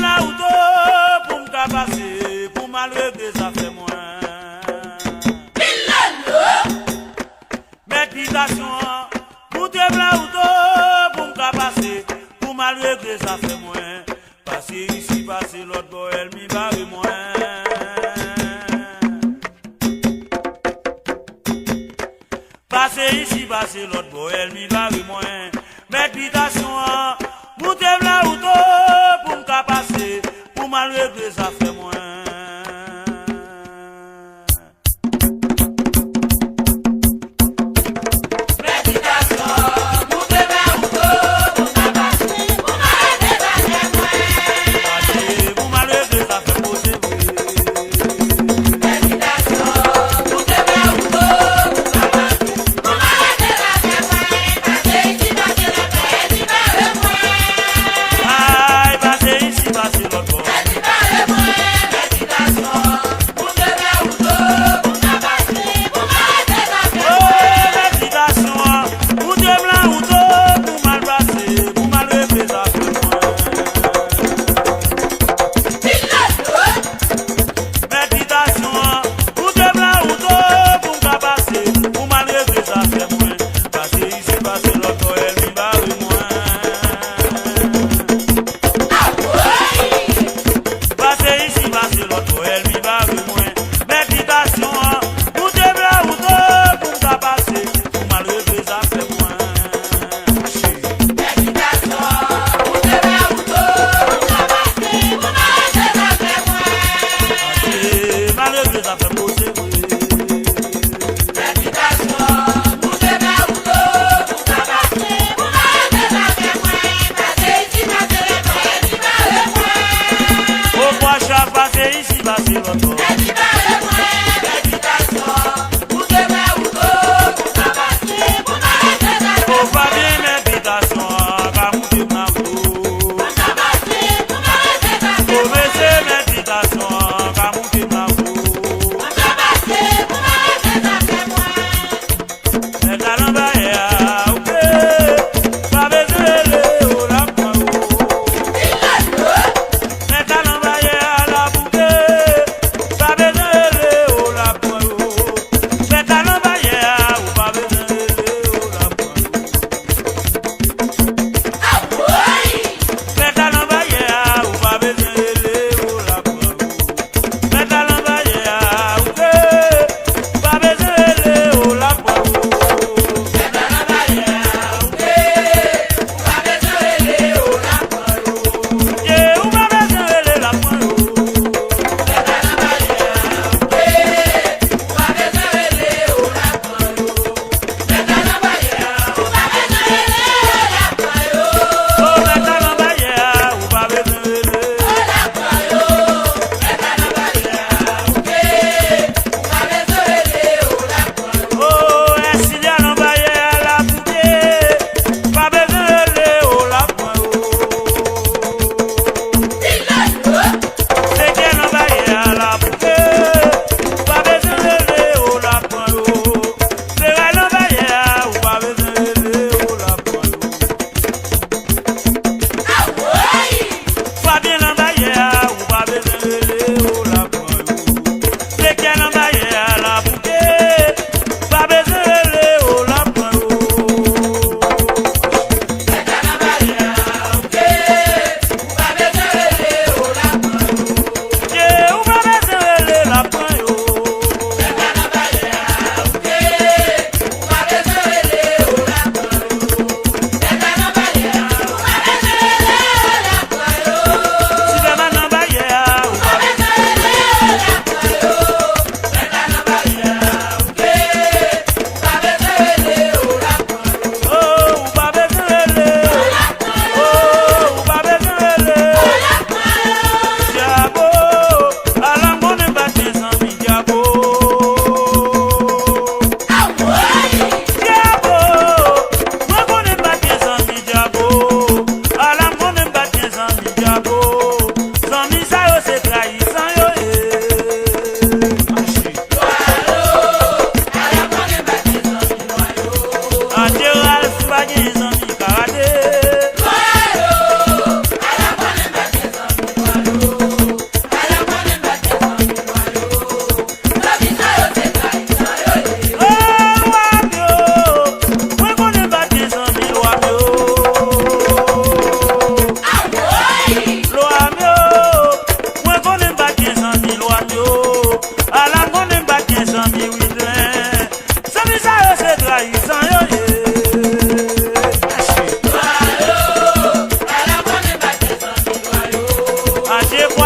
là ou pour me passer, pour mal régler ça fait moins. Méditation, pour te là ou pour me passer, pour mal régler ça fait moins. Passer ici, passer l'autre bord, elle m'y barre moins. Passer ici, passer l'autre bord, elle m'y barre moins. Méditation, pour te là ou pour me passer, pour mal régler ça fait moins.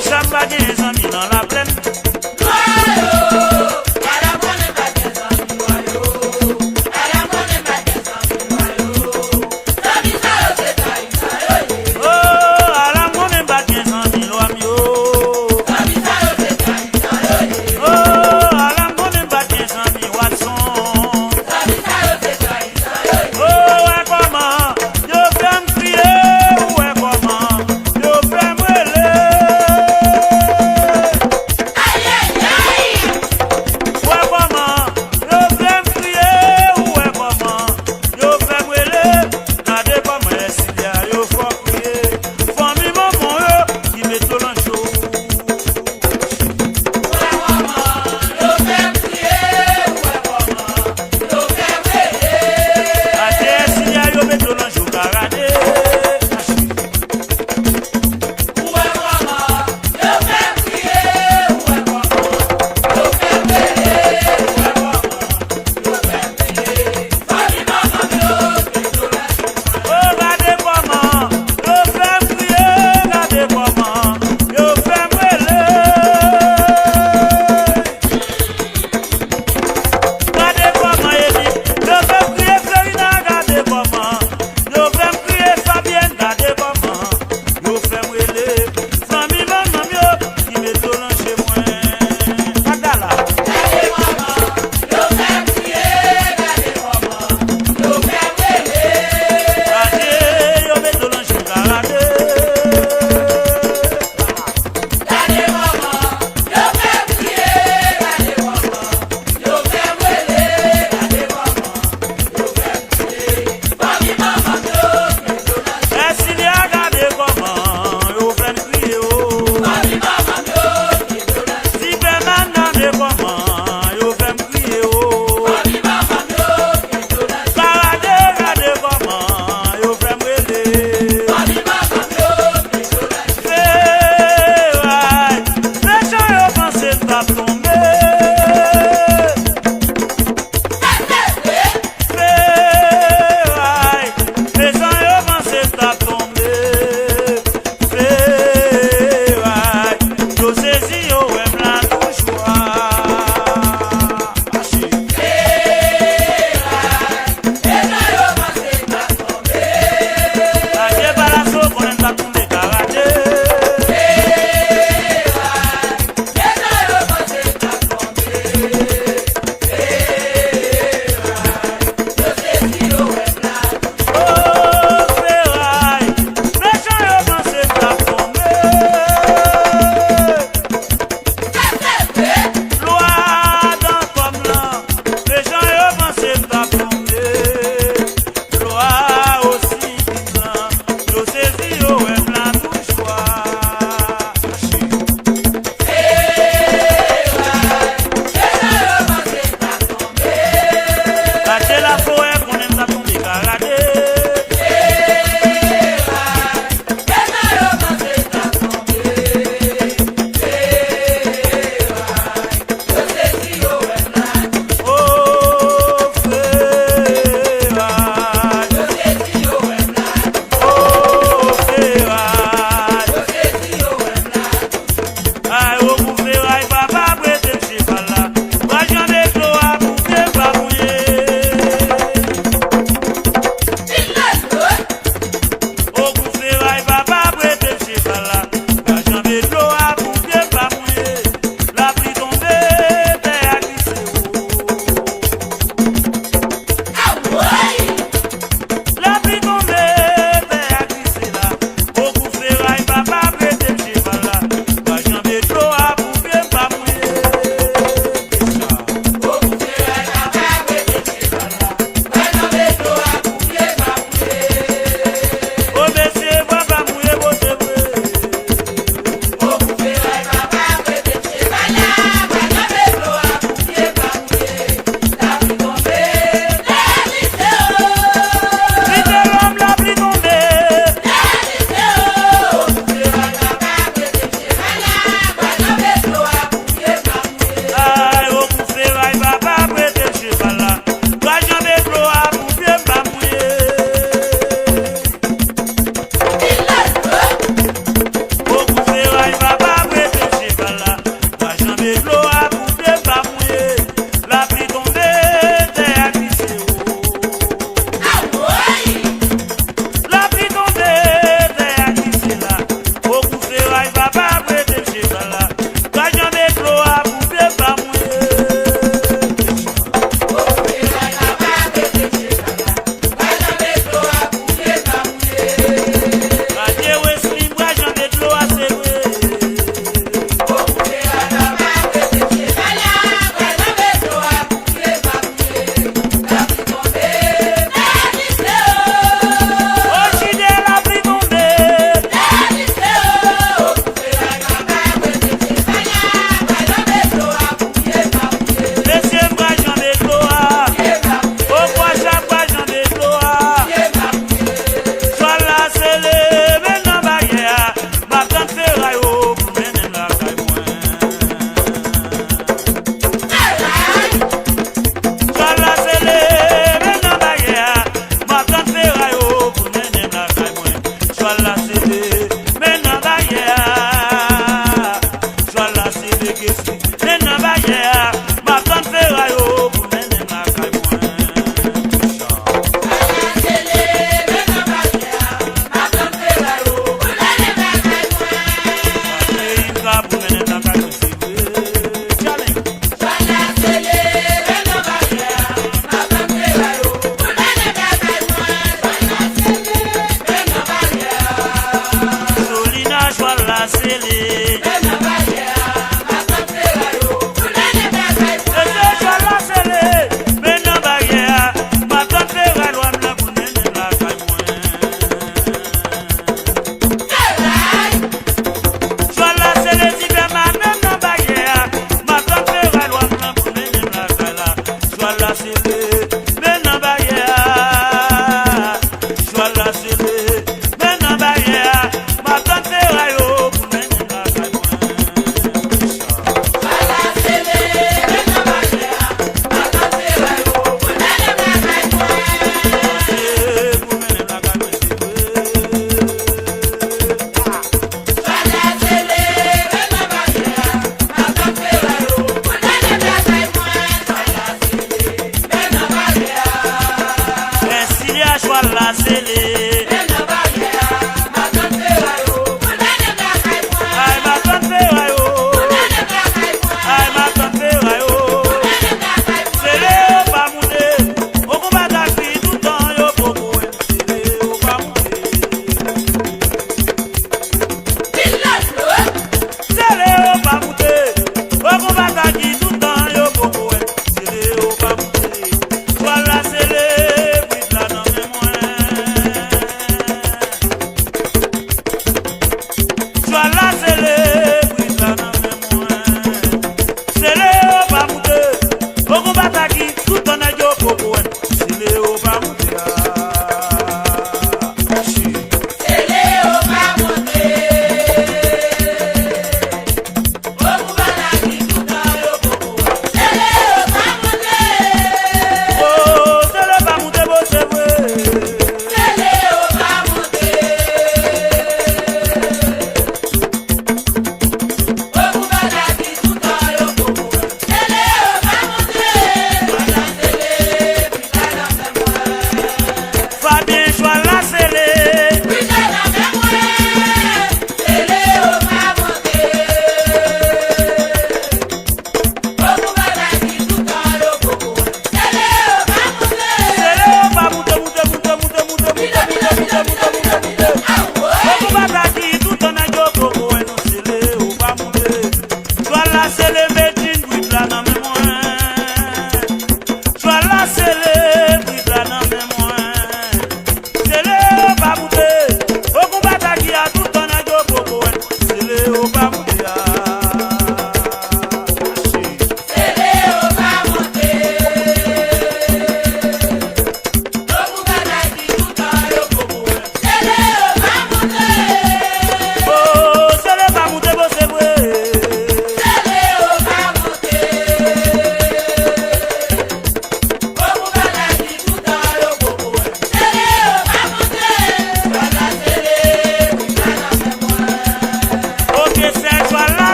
chamba des amis dans la plaine.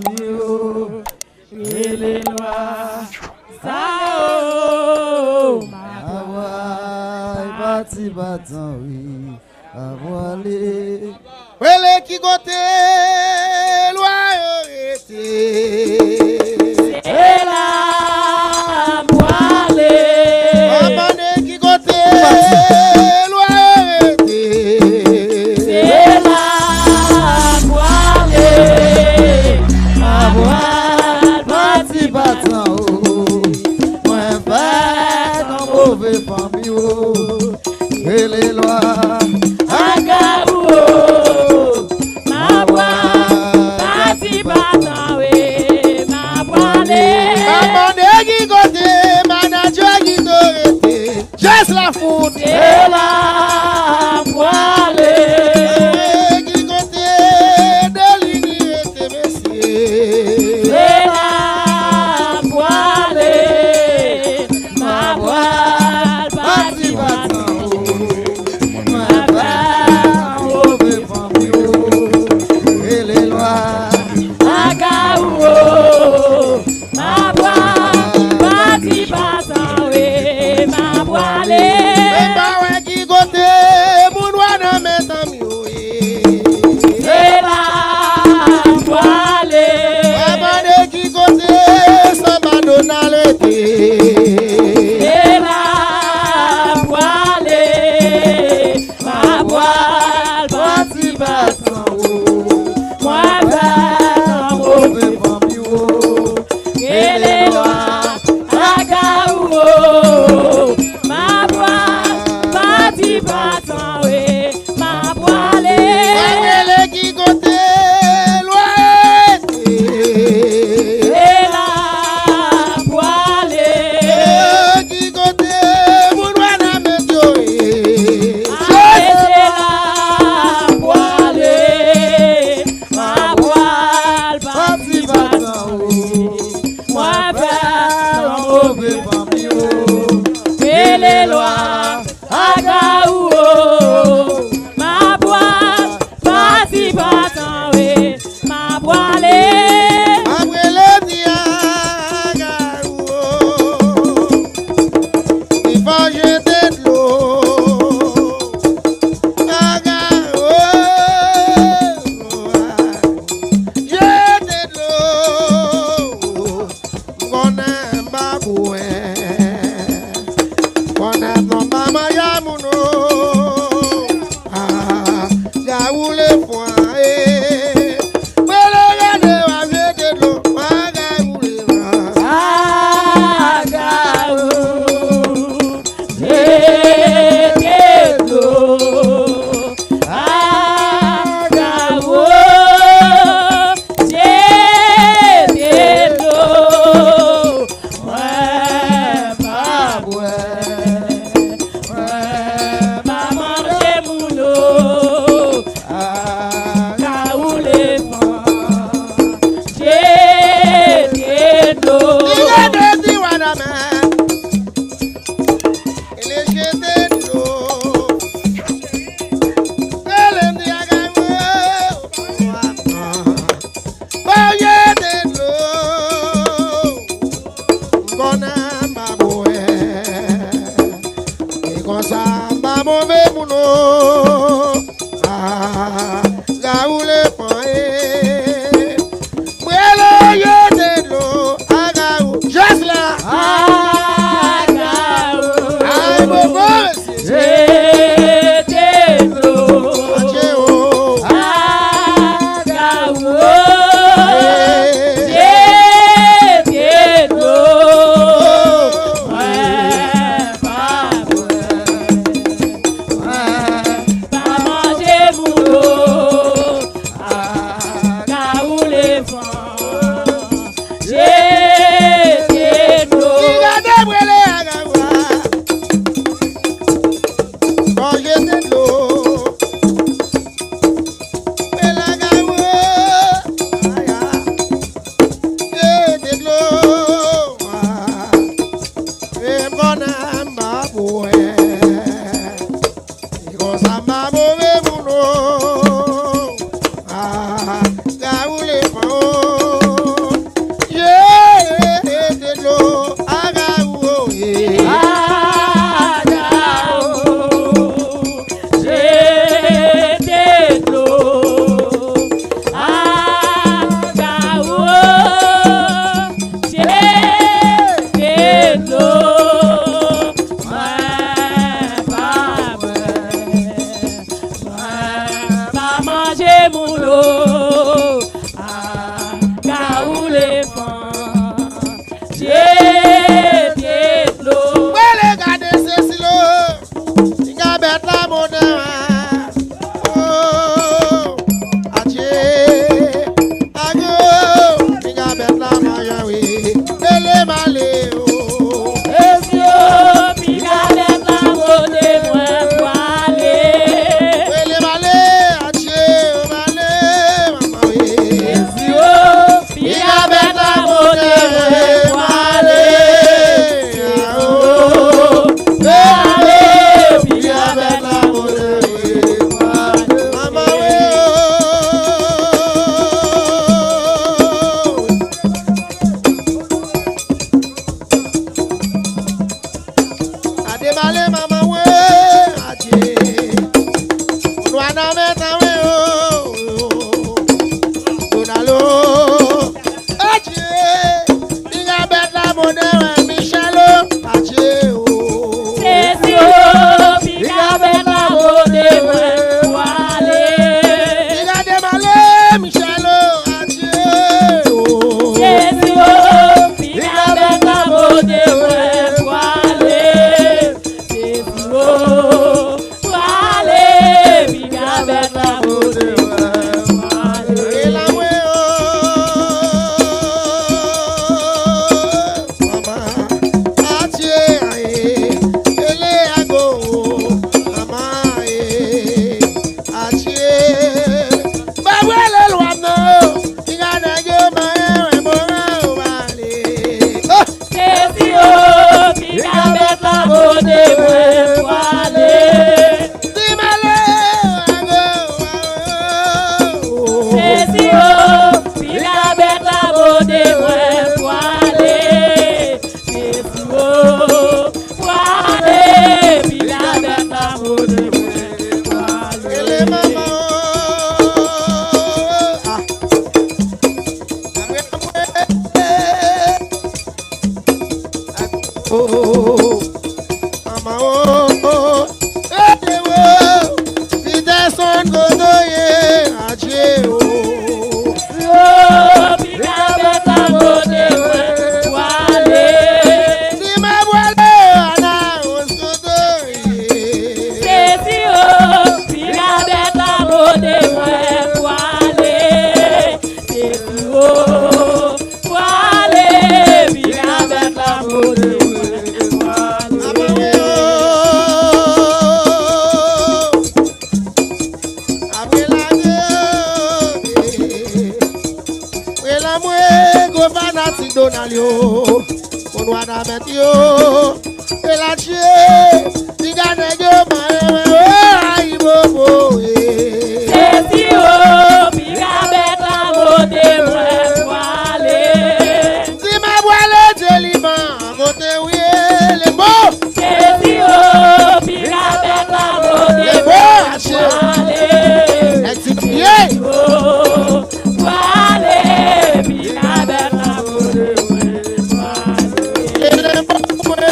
famille, et les lois, ça bâti battant, oui, à voiler. Wele qui côté, loi, c'est la voilée. Amane qui côté, loi, c'est la voilée. Ma voile bâti battant, moi fait dans mauvais famille, et les lois. Just la foot, et la voilée. Qui côté de l'unité, messieurs. Et la voilée. Ma voile bâti battant. Ma voile mauvais famille. Et les lois. Agaouo. Ma voile bâti battant. Qui côté, Mounouana metami, c'est la voilée. Amane qui côté, Samadona l'été. C'est la voilée. Ma voile bâti battant. Moi vers mauvais famille. Et les lois agaouo. Ma voile bâti battant. Ma voilée. Amele qui côté, loi. C'est la voilée. Qui côté, Mounouana metio. C'est la voilée. Ma voile bâti battant. Moi vers Mauvais famille. et les lois agaouo. Ma voile bâti battant. Ma voilée. Après le diagaou, il faut jeter de l'eau. Agaou, jeter de l'eau. Qu'on aime pas bouer, qu'on aime non pas mayamouno. Ah, gaou le foin. Just la Ele malé o. Esio, piga beta bode mwen wale. Ele malé, ache malé, mama we. Esio, piga beta bode mwen wale. Piga beta bode mwen wale. Mama we. Ade malé, mama we, ache. Unwana meta we o. Donalo. Ache. Piga beta bode we Michelo. Ache o. Esio, piga beta bode mwen wale. Piga de malé, Michelo. Ache o. Esio, piga beta bode mwen wale. Esio, wale, piga beta bode mwen wale. Ela we o. Mama. Ache aye. Ele ago o. Mama aye. Ache. Bawele luano. Piga de yo ma e mora o vale. Oh. Esio, piga beta bode mwen wale. Di malé ago. Esio, piga beta bode mwen wale. Esio, wale, piga beta bode mwen wale. Ele mama o. Ah. Oh, mama oh, ete wo, Peterson godoye aje o. Esio, piga beta bode mwen wale. Di ma wale ana osodoye. Esio, piga beta bode mwen wale. Esio, wale, piga beta bode mwen Mama wale. we o. Abelade o. Wela mwe govana ti donalio. Konwana metio. Ela chie. Diga nejo ma ewe o aibobo e. Esio, piga beta bode mwen wale. Di ma wale jelima mote wiye le mo. Esio, piga beta bode Le mo mwen ashe. wale. Exit ye. Wale, piga beta bode mwen wale. Ele mo mwe.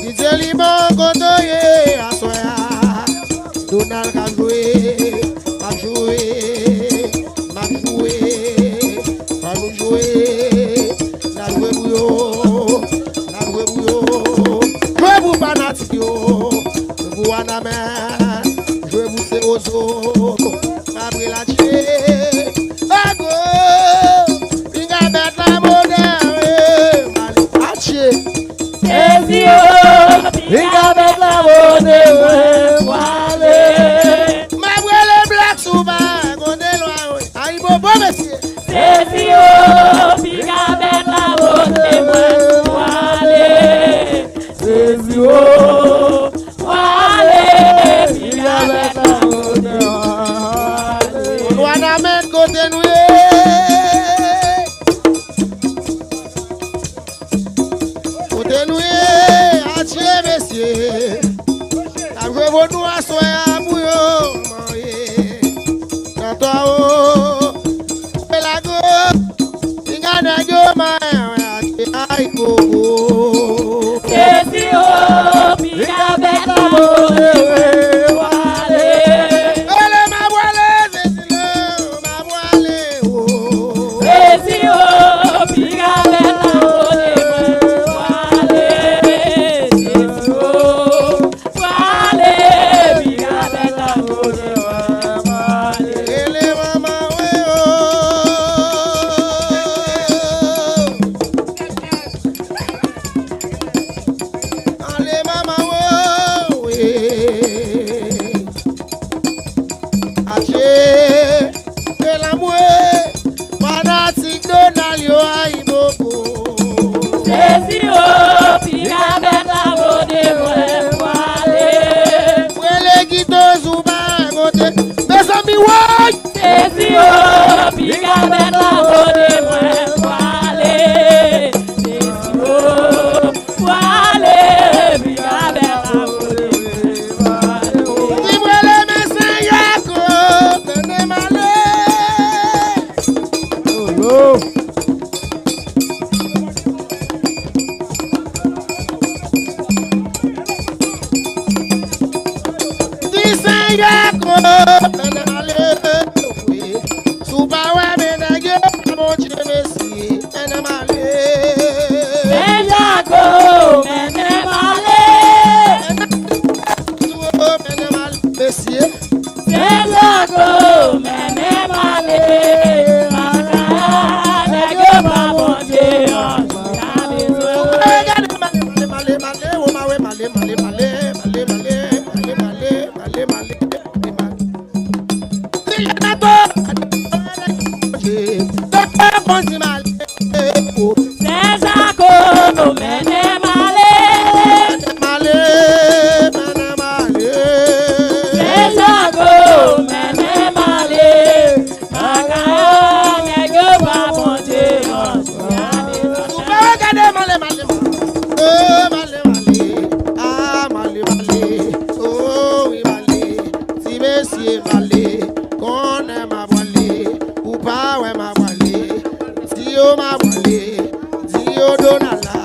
Di jelima godoye asoya. Donald ka jouer, m'a joué, m'a joué, va nous jouer, na joué bouyo, joué bou fanatique yo, joué bou aname, joué bou se ozo, m'a pris la tché, ago, pinga bet la moderne, mali aché, Esio, piga beta bode mwen wale. ma brûlé black souba, gonde loin, aïe bobo monsieur. Esio, piga beta bode mwen wale. Esio, wale, piga beta bode mwen wale. On doit la mettre côté nous. Côté nous, attirer messieurs. La revo nous a soin à bouillon. Quand toi, la go, tinga na go, ma, aïe, coco. Esio, piga beta bode mwen wale. Ele ma boile, ma boile, oh. Esio, piga beta bode mwen wale. Esio, wale, piga beta bode mwen wale. Ele mama, konti male. Sezako no mene male. Male, mene male. Sezako mene male. Makaya nege ba monte Regardez male male. Male male. Ah male male. Oh oui male. Si monsieur male, qu'on aime ma voile, ou pas ouais ma voile. Si o ma voile, si o donala.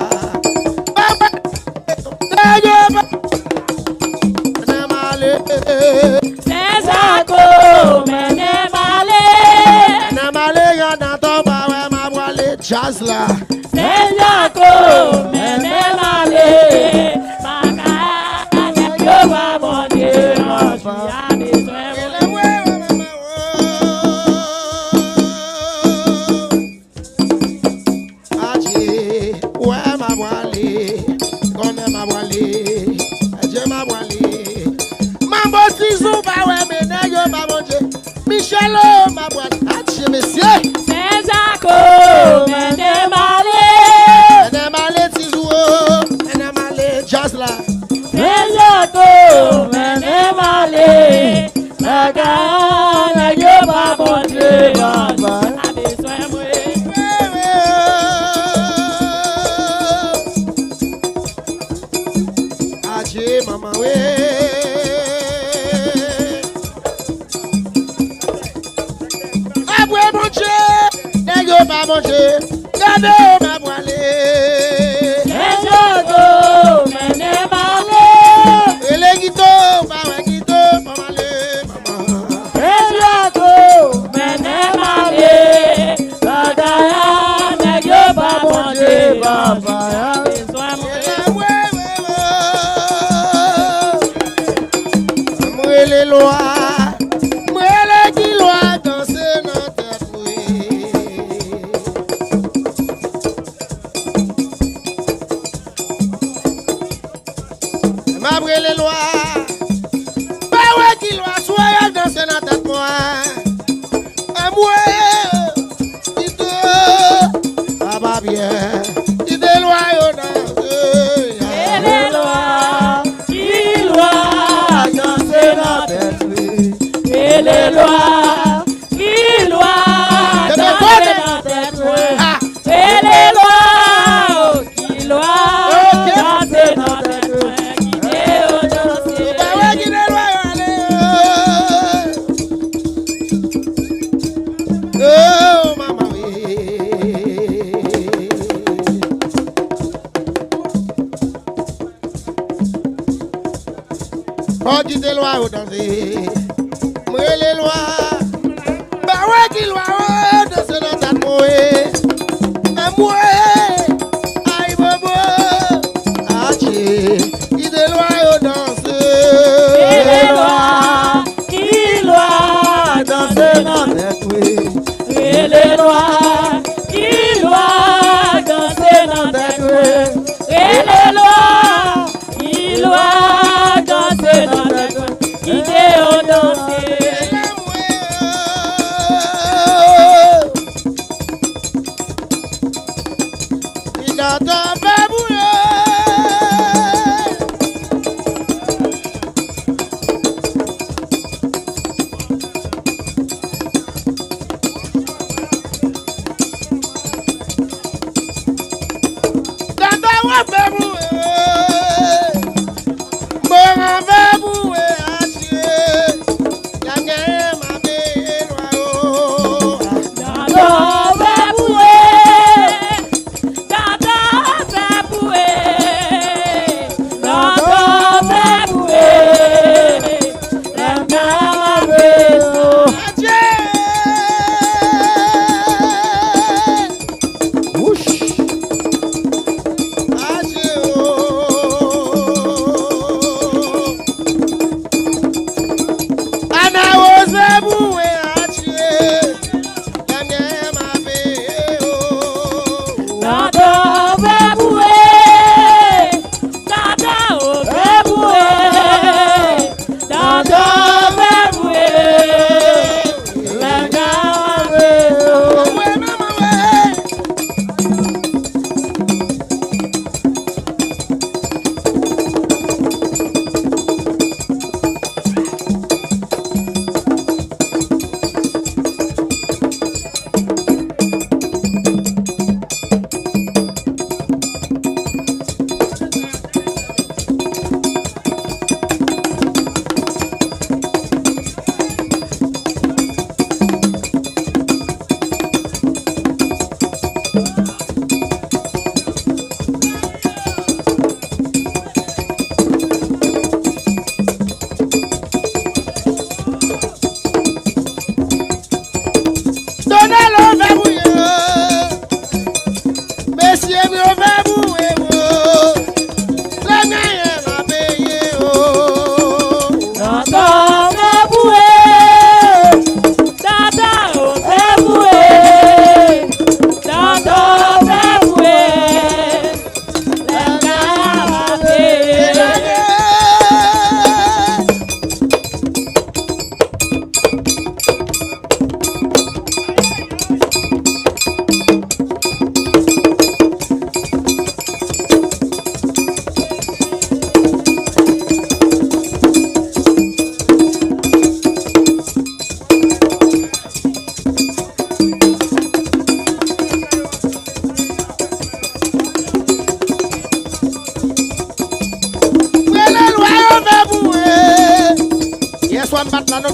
Sezako mene male. Jazz là. Sezako mene male. Makaya nege ba monte Michelo, ma boîte, adieu, messieurs. Sezako mene male. Mene male, tizou, mene male, jazz là. Sezako mene male. Makaya nege ba monte Adieu, maman, oui. Aboué, mon Dieu, n'est-ce pas mon Dieu? Gardez ma voile. Sezako mene male. Et les guitos, pas ouais, guitos, pas mal, maman. Sezako mene male. Makaya nege ba monte Les lois, moi les qui lois danser dans tête ma brûle les lois, bah ouais qui lois soit danser dans tête moi, moi, qui te, ah bah bien, qui te lois yo danser, les lois, qui lois danser dans tête. Et les lois, qui lois danser dans tête. Et les lois, qui lois danser dans tête. Qui déo danser. bah ouais qui te lois aller, oh maman oui. Oh, dis des lois au danger. Moi les lois. Bah ouais, qui loi danser dans ta moue. Moi, aïe bobo. Aïe, dis des lois au danser. Et les lois, qui lois danser dans tête. Et les lois, qui lois danser dans tête. Et les lois, qui lois danser dans tête. Qui déo danser.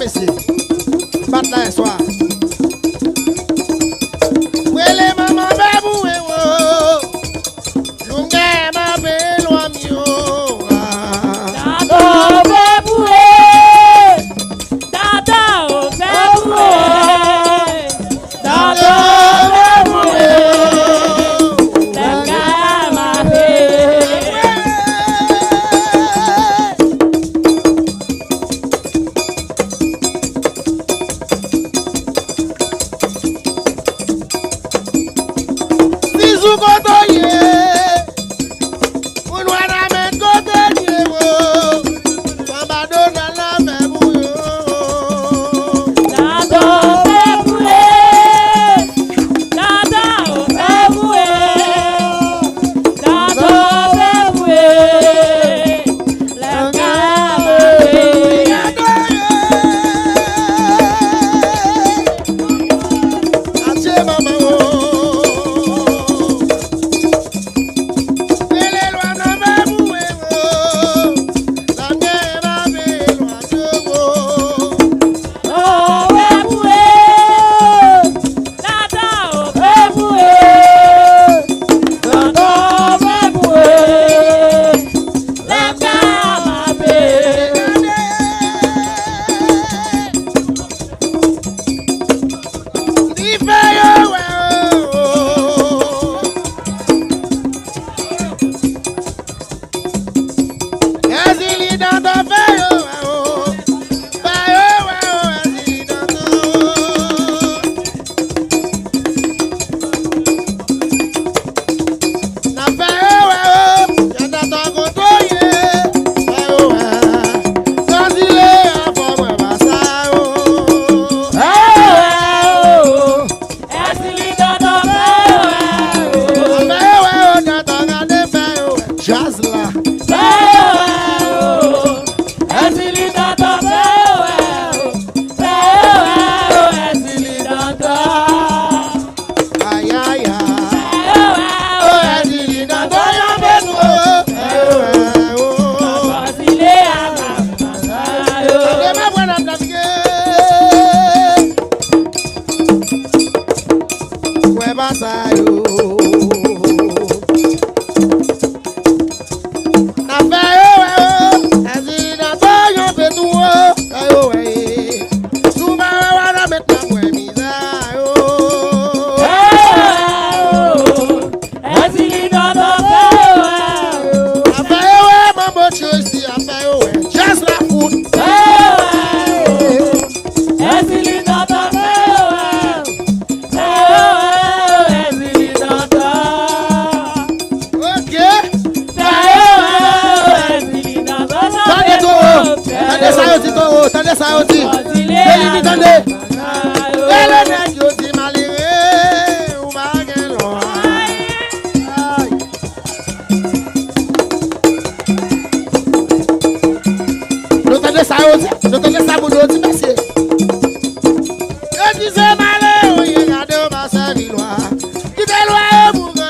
messieurs. Batte là, soir. Wele maman babou e wo. Lunga ma belo amio. Dada bebue, dada bebue, dada bebue, lenga ma be. Sisu koto ye. Unwana me koto ye wo. Bambado na la me buyo. Dada bebue, dada bebue, dada bebue, lenga ma be. Ache mama wo. Ele lo ana me buyo. La me ma be lo acho wo. Oh, bebue, dada bebue, dada bebue, lenga ma be. Just like food. Okay. Tendez ça aussi. Tendez, tendez. Elle est née aussi malgré ou malgré loin. Nous tendez ça aussi. Nous tendez ça pour nous aussi, merci. Je disais malgré, oui, regardez ma serviloire. Qui te loin pour gagner.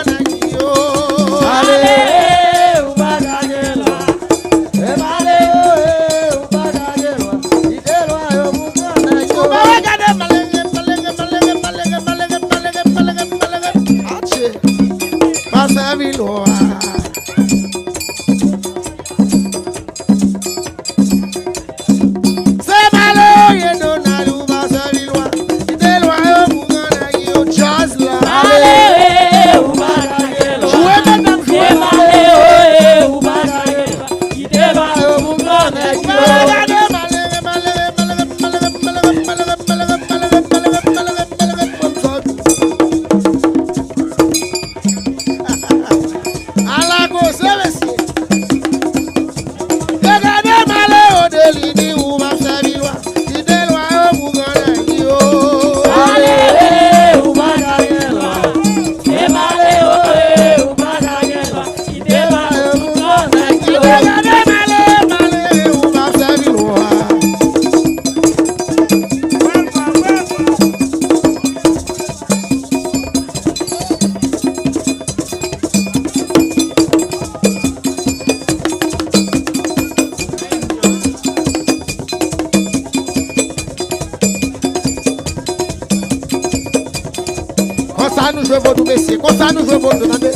Quand ça nous jouons votre messieurs, quand ça nous jouons votre attendez.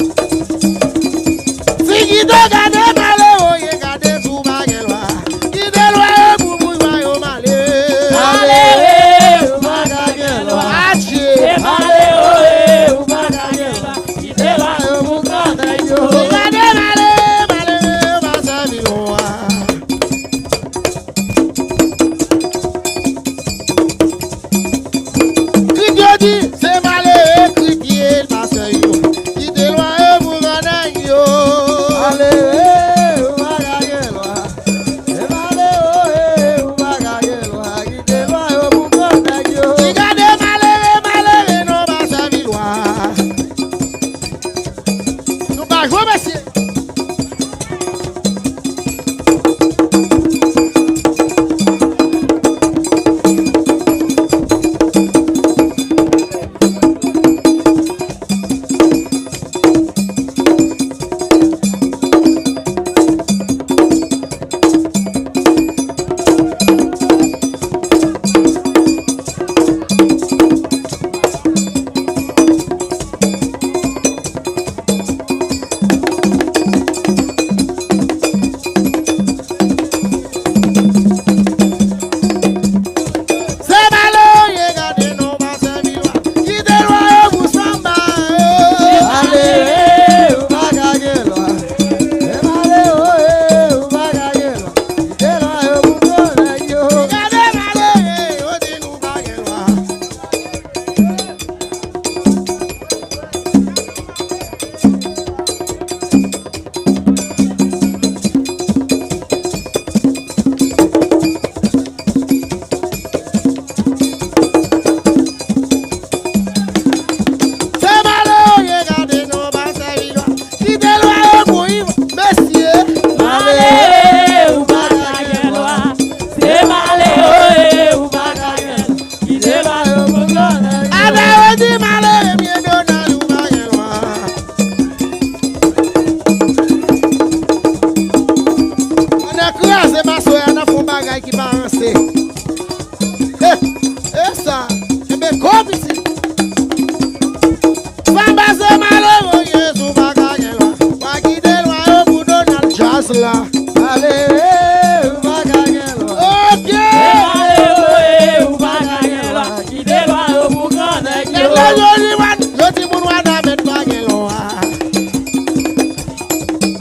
Si qui te garde malheureux, il garde sous baguelois. Qui te loie pour vous voyons malheureux. Malheureux, ou bagagelois. Adieu. Malheureux, ou bagagelois. Qui te loie pour grand yo. Si garde malheureux, malheureux, va servir loin. Qui te dit, c'est malheureux, critiquer le passeur yo. Qui te loie pour grand yo. Si garde malheureux, malheureux, non va servir loin. Nous pas jouer, monsieur. C'est malheureux, regardez, non va servir loin. Qui te loie pour samba. Regardez malheureux, on dit nous baguelois. C'est malheureux, regardez, non va servir loin. Qui te loie pour y messieurs. Malheureux, ou bagagelois. C'est malheureux, ou bagagelois. Qui te loie pour grand yo. Ada dit malheureux, bien donné nous baguelois. On a crasé ma soeur, on a fait un bagage qui va avancer. Et ça, c'est bien comme ici. Famba c'est malheureux, Jésus baguelois. Pas qui te loie pour Donald Jazz là. Ok. Malheureux, ou bagagelois. Qui te loie pour grand Les yo. joli wan, yo ti moun wan a met baguelois.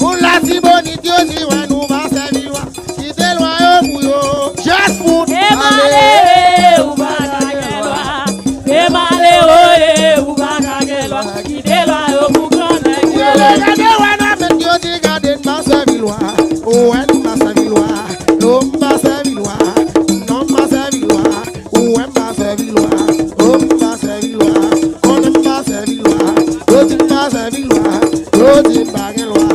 Moun la ti bonite yo ti wan nou va servir wa. Qui te loie pour yo. Just food. C'est malheureux, ou bagagelois. C'est malheureux, ou bagagelois. Qui te loie pour grand Yo yo. le gade wan a met yo ti gade n'ba servir wa. Ouè n'ba servir wa. No m'ba servir wa. Non m'ba servir wa. Ouè m'ba servir wa. Oh m'ba servir wa. On m'ba servir wa. Yo ti m'ba servir wa. Yo ti baguelois.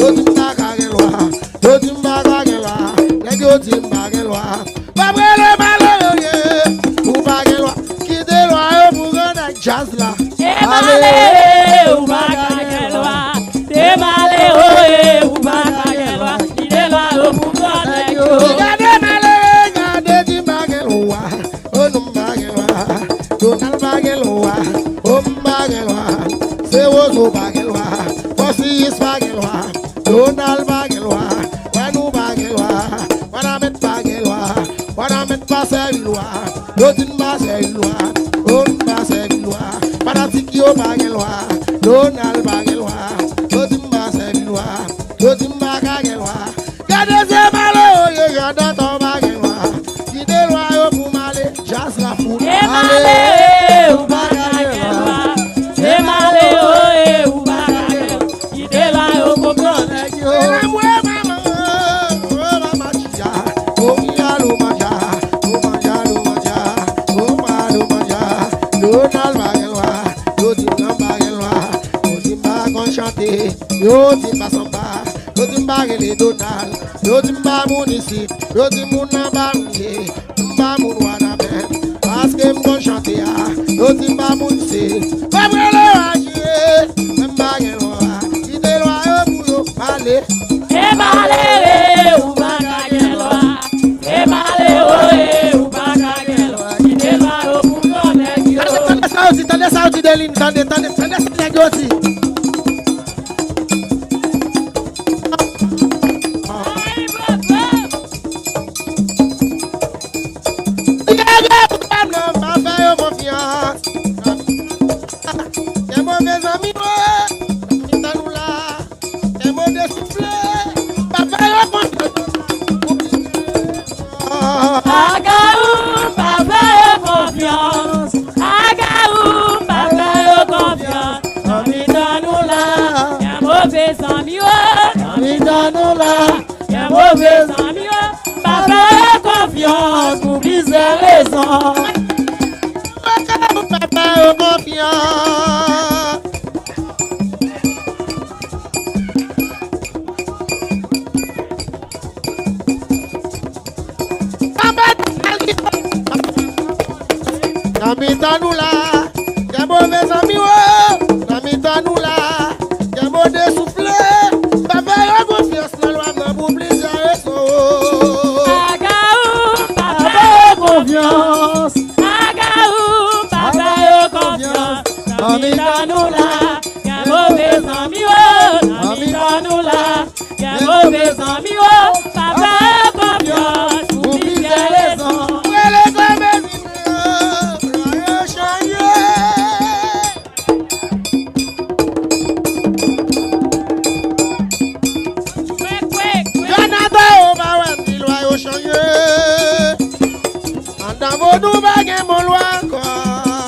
Yo ti m'ba baguelois. Yo ti m'ba baguelois. Nèg yo ti baguelois. Pas brûler malheureux. Ou baguelois. Qui te loie pour grand jazz là. C'est malheureux, ou bagagelois. C'est malheureux, ou bagagelois. Qui te loie pour grand yo. Regardez malheureux, regardez du baguelois. Oh non baguelois. Donald baguelois. Oh baguelois. C'est Ozo baguelois. Voici baguelois. Donald baguelois. Wanou baguelois. Wana met baguelois. Wana met pas servilois. L'autre pas servilois. Oh pas servilois. Panatikio baguelois. Donald baguelois. L'autre pas servilois. L'autre pas baguelois. Gardez ces malheureux, regardez ton baguelois. Qui te loie pour m'aller, jazz la foule. C'est malheureux, ou bagagelois. C'est malheureux, ou bagagelois. Qui te loie pour grand yo. Yo timba samba, yo timba gele Donald, yo timba munisi, yo timba namba mye, timba munwana ben, parce que m'gon chanter ya, yo timba munisi, pas brûler agir, timba geloa, qui te loa yo pour yo parler. C'est malheureux, ou bagagelois. C'est malheureux, ou bagagelois. Qui te loie pour grand yo. Attendez ça aussi, attendez ça aussi de ligne, tendez ça aussi. Confiance, oublie ses raisons. Papa, confiance. Namita nous là, y'a mauvais ami, namita nous là, y'a mauvais soufflé. Papa, y'a confiance dans la loi, n'a pas oublié sa raison. Confiance, Agaou, papa yo confiance. Namita nous là, y'a mauvais ami, namita nous là, y'a mauvais ami, papa yo confiance. Oublie ses raisons. Nous baguons mon loi encore.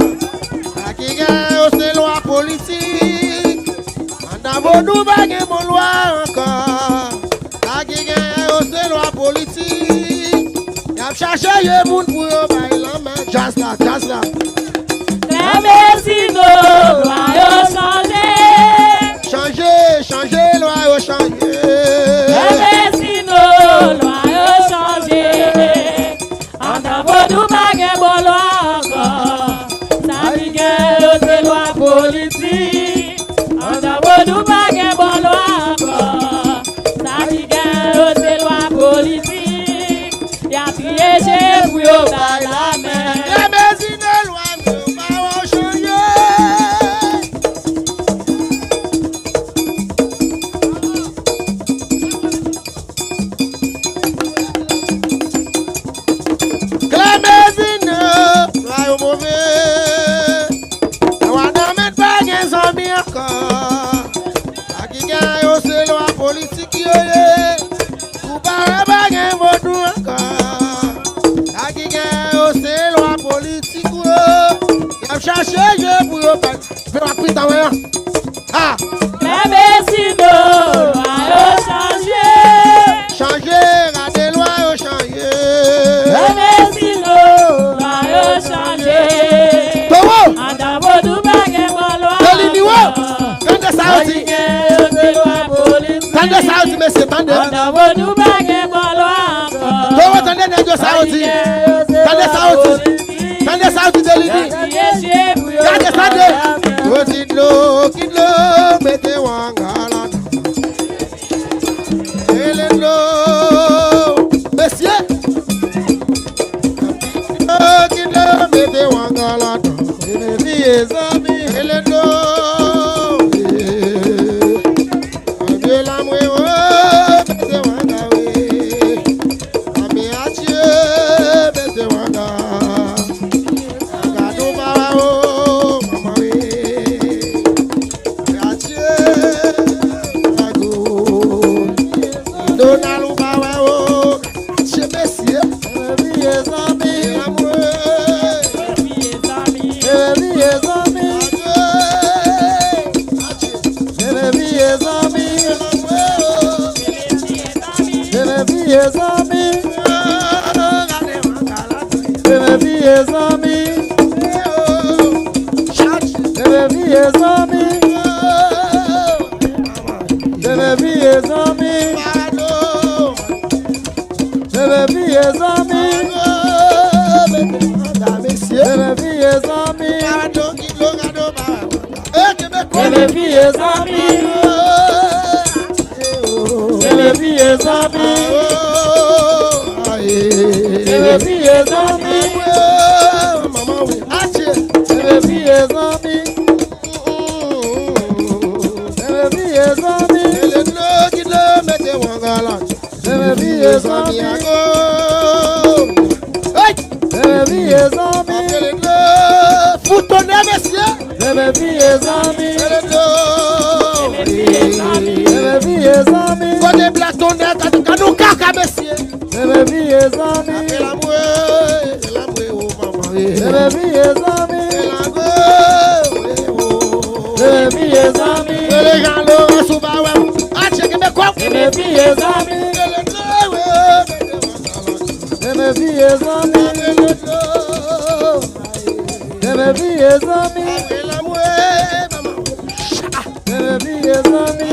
La qui gagne c'est loi politique. Nous baguons mon loi encore. La qui gagne c'est loi politique. Y'a cherché y'a moun pour yon bail la main. Jazz là. Les médecins loi yo Changer loi yo changer. Les médecins loi yo Nous baguons bon loi encore. Ça dit que c'est loi politique. Nous baguons bon loi encore. Ça dit que c'est loi politique. Y'a piégé pour yon dans la main. Les médecins de loi ne pas changer. Maman, oui. vieux amis à go. mes vieux amis, Foutonner, messieurs. mes vieux amis, mes vieux amis, Côté Platonnet, canou caca, messieurs. mes vieux amis, Et l'amour, oh maman. mes vieux amis, Et mes vieux amis, les gens l'ont souvent, ah, check me quoi. mes vieux amis, mes vieux amis, mes vieux amis, mes vieux amis, mes vieux amis,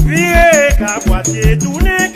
Vire ka boite tourner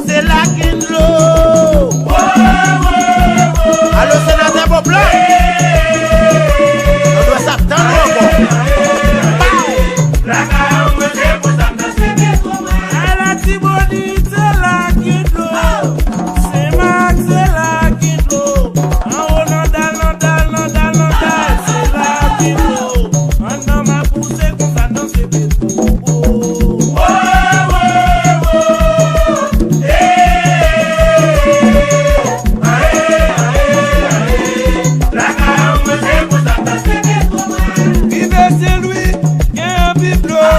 c'est la Kindlo. Allô, sénateur Boblan. On doit s'attendre encore. La Tiboni, c'est la Kindlo. C'est Max, c'est la Kindlo. En haut, Nandal, c'est la Kindlo. En dans ma poussée, qu'on s'en danse, c'est béton. C'est lui qui est un bibelot.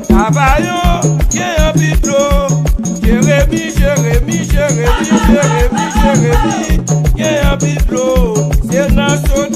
Availlon qui est un bibelot. Jérémy qui est un bibelot. C'est national.